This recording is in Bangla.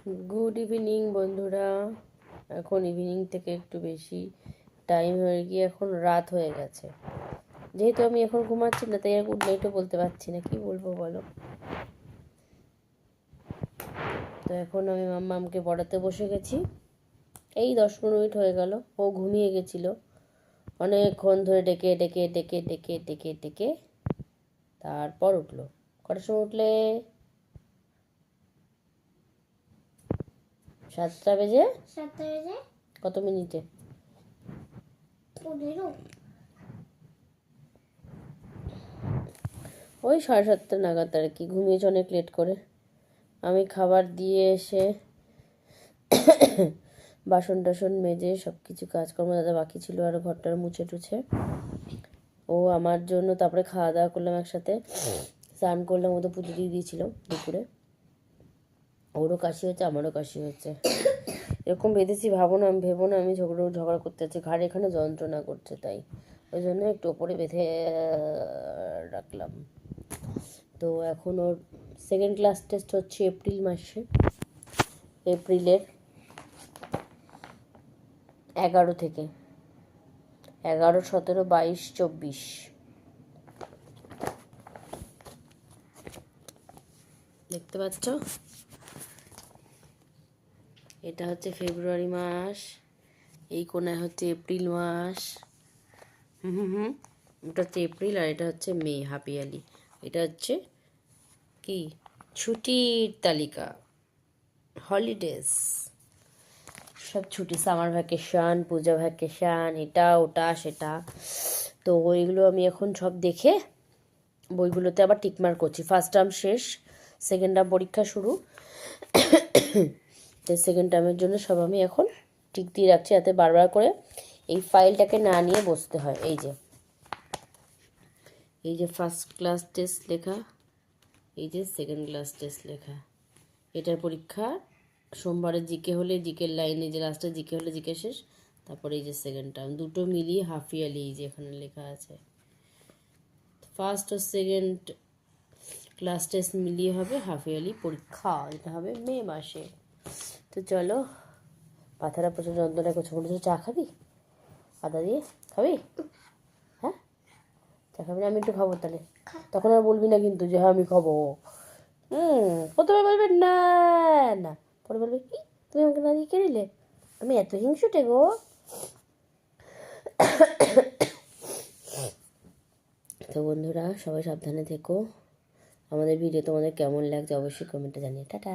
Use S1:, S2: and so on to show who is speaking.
S1: গুড ইভিনিং বন্ধুরা। এখন ইভিনিং থেকে একটু বেশি টাইম হয়ে গিয়ে এখন রাত হয়ে গেছে। যেহেতু আমি এখন ঘুমাচ্ছি না, তাই আর গুড নাইটও বলতে পারছি না, কি বলবো বলো। তো এখন আমি মাম্মামকে পড়াতে বসে গেছি। এই 10-15 মিনিট হয়ে গেল, ও ঘুমিয়ে গেছিলো অনেকক্ষণ ধরে, ডেকে ডেকে ডেকে ডেকে ডেকে ডেকে তারপর উঠলো। কটার সময় উঠলে? 7টা বেজে কত মিনিটে?
S2: 15।
S1: ওই 7:30 নাগাদ আর কি। ঘুমিয়েছে অনেক লেট করে। আমি খাবার দিয়ে এসে বাসন টাসন মেজে সব কিছু কাজকর্ম দাদা বাকি ছিল, আর ঘরটার মুছে টুছে ও আমার জন্য, তারপরে খাওয়া দাওয়া করলাম একসাথে, স্নান করলাম। ও তো পুজো দিয়ে দিয়েছিল দুপুরে। ওরও কাশি হয়েছে, আমারও কাশি হয়েছে। এরকম বেঁধেছি ভেবো না আমি ঝগড়া করতে যাচ্ছি। ঘাড়ে এখানে যন্ত্রণা করছে, তাই ওই জন্য একটু ওপরে বেঁধে রাখলাম। তো এখন ওর সেকেন্ড ক্লাস টেস্ট হচ্ছে এপ্রিল মাসে, এপ্রিলের 11 থেকে 11, 17, 22, 24। দেখতে পাচ্ছ, এটা হচ্ছে ফেব্রুয়ারি মাস, এই কোনায় হচ্ছে এপ্রিল মাস। এটা হচ্ছে এপ্রিল আর এটা হচ্ছে মে, হাফ ইয়ারলি। এটা হচ্ছে কি, ছুটির তালিকা, হলিডেজ, সব ছুটি, সামার ভ্যাকেশন, পূজা ভ্যাকেশন, এটা ওটা সেটা। তো ওইগুলো আমি এখন সব দেখে বইগুলোতে আবার টিকমার্ক করছি। ফার্স্ট টার্ম শেষ, সেকেন্ড টার্ম পরীক্ষা শুরু। তো সেকেন্ড টার্মের জন্য সব আমি এখন টিক দিয়ে রাখছি, যাতে বারবার করে এই ফাইলটাকে না নিয়ে বসতে হয়। এই যে ফার্স্ট ক্লাস টেস্ট লেখা, এই যে সেকেন্ড ক্লাস টেস্ট লেখা। এটার পরীক্ষা সোমবারে, জিকে হলে জিকের লাইনে, যে লাস্টে জিকে হলে জিকে শেষ, তারপরে এই যে সেকেন্ড টার্ম, দুটো মিলিয়ে হাফ ইয়ারলি। এই যে এখানে লেখা আছে, ফার্স্ট ও সেকেন্ড ক্লাস টেস্ট মিলিয়ে হবে হাফ ইয়ারলি পরীক্ষা। এটা হবে মে মাসে। তো চলো, মাথাটা প্রচুর যন্ত্রণা করছে। মনে হচ্ছে চা খাবি? আদা দিয়ে খাবি? হ্যাঁ, চা খাবি না? আমি একটু খাবো তাহলে। তখন আর বলবি না কিন্তু যে হ্যাঁ আমি খাবো। প্রথমে বলবে না না, পরে বলবে কি তুমি আমাকে না দিয়ে কে নিলে, আমি এত হিংসুটে গো। তো বন্ধুরা, সবাই সাবধানে থেকো। আমাদের ভিডিও তোমাদের কেমন লাগছে অবশ্যই কমেন্টে জানিয়ে। টাটা।